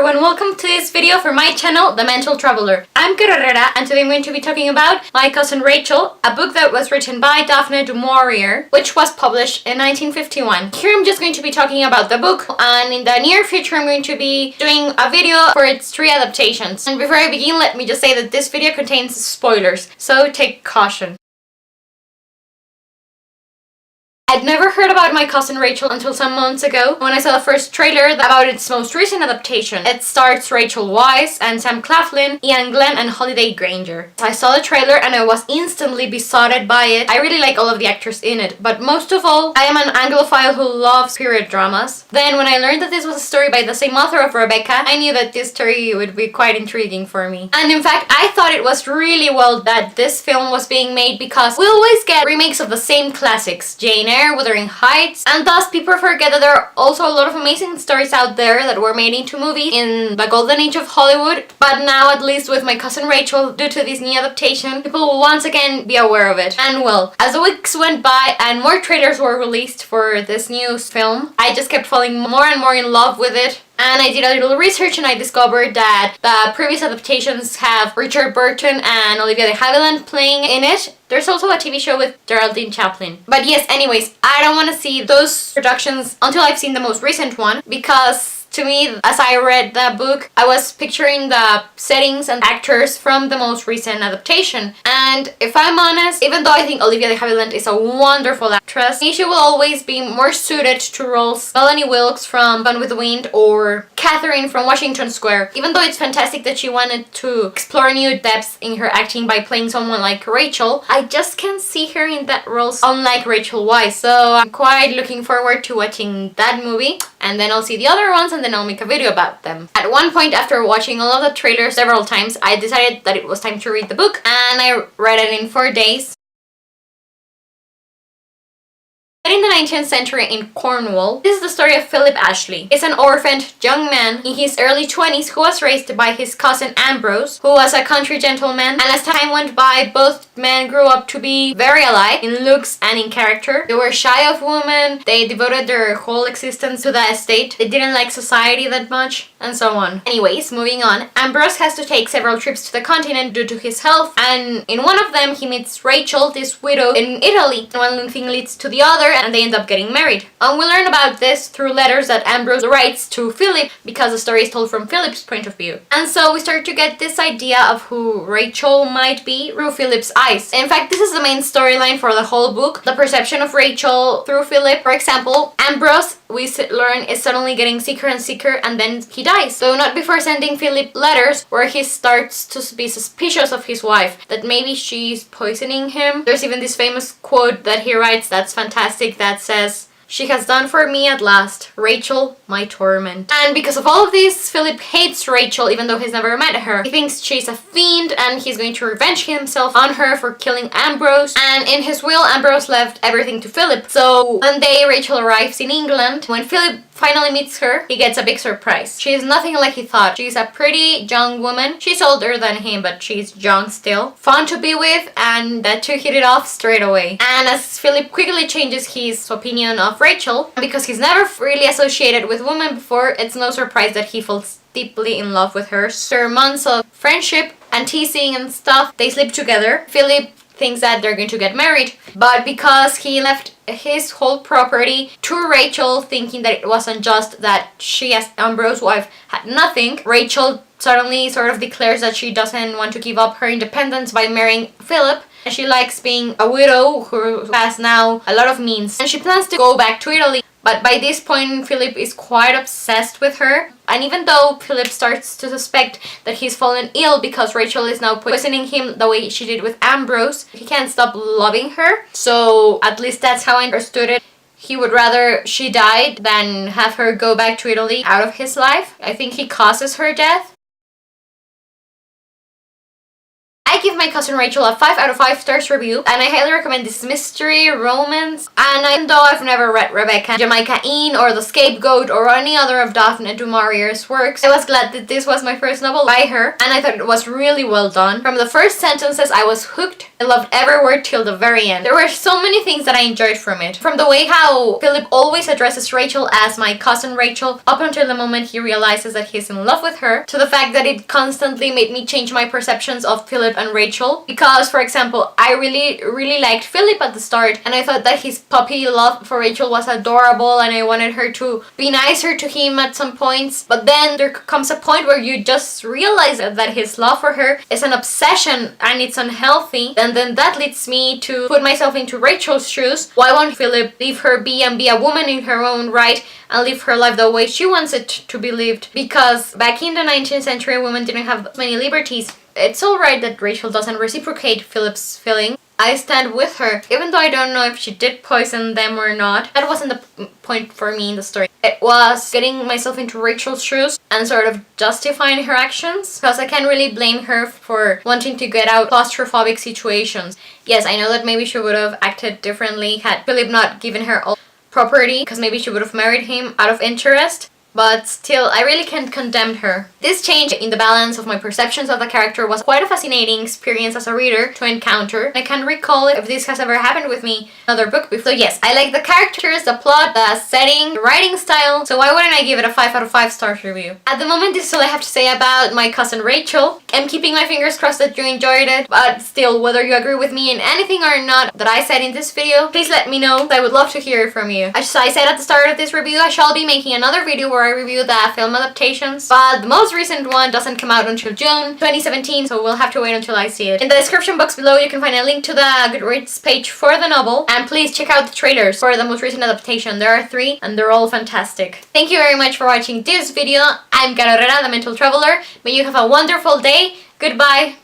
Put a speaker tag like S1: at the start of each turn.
S1: everyone, welcome to this video for my channel, The Mental Traveler. I'm Carrera and today I'm going to be talking about My Cousin Rachel, a book that was written by Daphne du Maurier, which was published in 1951. Here I'm just going to be talking about the book, and in the near future I'm going to be doing a video for its 3 adaptations. And before I begin, let me just say that this video contains spoilers, so take caution. I'd never heard about My Cousin Rachel until some months ago when I saw the first trailer about its most recent adaptation. It stars Rachel Weisz and Sam Claflin, Ian Glenn and Holliday Grainger. I saw the trailer and I was instantly besotted by it. I really like all of the actors in it, but most of all, I am an Anglophile who loves period dramas. Then when I learned that this was a story by the same author of Rebecca, I knew that this story would be quite intriguing for me. And in fact, I thought it was really well that this film was being made because we always get remakes of the same classics, Jane Eyre, Wuthering Heights, and thus people forget that there are also a lot of amazing stories out there that were made into movies in the golden age of Hollywood. But now, at least with My Cousin Rachel, due to this new adaptation, people will once again be aware of it. And well, as the weeks went by and more trailers were released for this new film, I just kept falling more and more in love with it. And I did a little research and I discovered that the previous adaptations have Richard Burton and Olivia de Havilland playing in it. There's also a TV show with Geraldine Chaplin. But yes, anyways, I don't want to see those productions until I've seen the most recent one, because to me, as I read that book, I was picturing the settings and actors from the most recent adaptation. And if I'm honest, even though I think Olivia de Havilland is a wonderful actress, she will always be more suited to roles Melanie Wilkes from Gone with the Wind or Catherine from Washington Square. Even though it's fantastic that she wanted to explore new depths in her acting by playing someone like Rachel, I just can't see her in that role unlike Rachel Weisz. So I'm quite looking forward to watching that movie, and then I'll see the other ones and then I'll make a video about them. At one point, after watching all of the trailers several times, I decided that it was time to read the book, and I read it in 4 days. In the 19th century in Cornwall, this is the story of Philip Ashley. He's an orphaned young man in his early 20s who was raised by his cousin Ambrose, who was a country gentleman, and as time went by, both men grew up to be very alike in looks and in character. They were shy of women, they devoted their whole existence to the estate, they didn't like society that much, and so on. Anyways, moving on, Ambrose has to take several trips to the continent due to his health, and in one of them he meets Rachel, this widow in Italy. One thing leads to the other, and they end up getting married. And we learn about this through letters that Ambrose writes to Philip, because the story is told from Philip's point of view. And so we start to get this idea of who Rachel might be through Philip's eyes. In fact, this is the main storyline for the whole book, the perception of Rachel through Philip. For example, Ambrose, we learn, is suddenly getting sicker and sicker, and then he dies. Though not before sending Philip letters where he starts to be suspicious of his wife, that maybe she's poisoning him. There's even this famous quote that he writes that's fantastic, that says, "She has done for me at last, Rachel, my torment." And because of all of this, Philip hates Rachel even though he's never met her. He thinks she's a fiend and he's going to revenge himself on her for killing Ambrose. And in his will, Ambrose left everything to Philip. So one day Rachel arrives in England. When Philip finally meets her, he gets a big surprise. She is nothing like he thought. She's a pretty young woman. She's older than him, but she's young still. Fun to be with, and that two hit it off straight away. And as Philip quickly changes his opinion of Rachel, because he's never really associated with women before, it's no surprise that he falls deeply in love with her. After months of friendship and teasing and stuff, they sleep together. Philip thinks that they're going to get married, but because he left his whole property to Rachel, thinking that it wasn't just that she as Ambrose's wife had nothing, Rachel suddenly sort of declares that she doesn't want to give up her independence by marrying Philip. And she likes being a widow who has now a lot of means, and she plans to go back to Italy. But by this point, Philip is quite obsessed with her. And even though Philip starts to suspect that he's fallen ill because Rachel is now poisoning him the way she did with Ambrose, he can't stop loving her. So at least that's how I understood it. He would rather she died than have her go back to Italy out of his life. I think he causes her death. I give My Cousin Rachel a 5 out of 5 stars review, and I highly recommend this mystery, romance, and even though I've never read Rebecca, Jamaica Inn, or The Scapegoat, or any other of Daphne du Maurier's works, I was glad that this was my first novel by her, and I thought it was really well done. From the first sentences, I was hooked. I loved every word till the very end. There were so many things that I enjoyed from it. From the way how Philip always addresses Rachel as my cousin Rachel, up until the moment he realizes that he's in love with her, to the fact that it constantly made me change my perceptions of Philip and Rachel. Because, for example, I really liked Philip at the start, and I thought that his puppy love for Rachel was adorable, and I wanted her to be nicer to him at some points. But then there comes a point where you just realize that his love for her is an obsession and it's unhealthy, and then that leads me to put myself into Rachel's shoes. Why won't Philip leave her be and be a woman in her own right and live her life the way she wants it to be lived? Because back in the 19th century, women didn't have many liberties. It's alright that Rachel doesn't reciprocate Philip's feeling. I stand with her, even though I don't know if she did poison them or not. That wasn't the point for me in the story. It was getting myself into Rachel's shoes and sort of justifying her actions, because I can't really blame her for wanting to get out claustrophobic situations. Yes, I know that maybe she would have acted differently had Philip not given her all property, because maybe she would have married him out of interest. But still, I really can't condemn her. This change in the balance of my perceptions of the character was quite a fascinating experience as a reader to encounter. I can't recall if this has ever happened with me in another book before. So yes, I like the characters, the plot, the setting, the writing style, so why wouldn't I give it a 5 out of 5 stars review? At the moment, this is all I have to say about My Cousin Rachel. I'm keeping my fingers crossed that you enjoyed it, but still, whether you agree with me in anything or not that I said in this video, please let me know. I would love to hear from you. As I said at the start of this review, I shall be making another video where I review the film adaptations, but the most recent one doesn't come out until June 2017, so we'll have to wait until I see it. In the description box below, you can find a link to the Goodreads page for the novel, and please check out the trailers for the most recent adaptation. There are 3, and they're all fantastic. Thank you very much for watching this video. I'm Carolina, the Mental Traveler. May you have a wonderful day. Goodbye.